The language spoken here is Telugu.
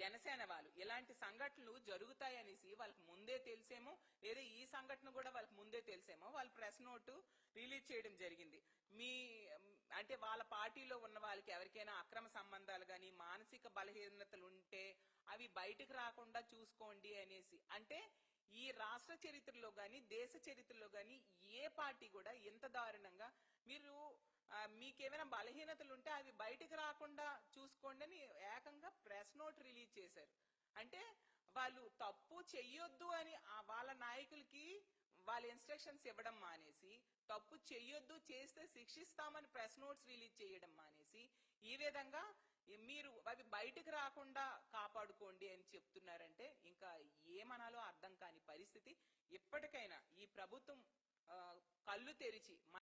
జనసేన వాళ్ళు ఇలాంటి సంఘటనలు జరుగుతాయనేసి వాళ్ళకి ముందే తెలిసేమో, లేదా ఈ సంఘటన కూడా వాళ్ళకి ముందే తెలిసేమో వాళ్ళు ప్రెస్ నోటు రిలీజ్ చేయడం జరిగింది. మీ అంటే వాళ్ళ పార్టీలో ఉన్న వాళ్ళకి ఎవరికైనా అక్రమ సంబంధాలు గాని మానసిక బలహీనతలు ఉంటే అవి బయటకు రాకుండా చూసుకోండి అనేసి. అంటే ఈ రాష్ట్ర చరిత్రలో గాని దేశ చరిత్రలో గాని ఏ పార్టీ కూడా ఇంత దారుణంగా మీరు మీకేమైనా బలహీనతలు ఉంటే అవి బయటకు రాకుండా చూసుకోండి అని ఏకంగా ప్రెస్ నోట్ రిలీజ్ చేశారు. అంటే వాళ్ళు తప్పు చెయ్యొద్దు అని వాళ్ళ నాయకులకి వాళ్ళ ఇన్స్ట్రక్షన్స్ ఇవ్వడం మానేసి, తప్పు చెయ్యొద్దు చేస్తే శిక్షిస్తామని ప్రెస్ నోట్స్ రిలీజ్ చేయడం మానేసి ఈ విధంగా మీరు అవి బయటకు రాకుండా కాపాడుకోండి అని చెప్తున్నారంటే ఇంకా ఏమనాలో అర్థం కాని పరిస్థితి. ఇప్పటికైనా ఈ ప్రభుత్వం కళ్ళు తెరిచి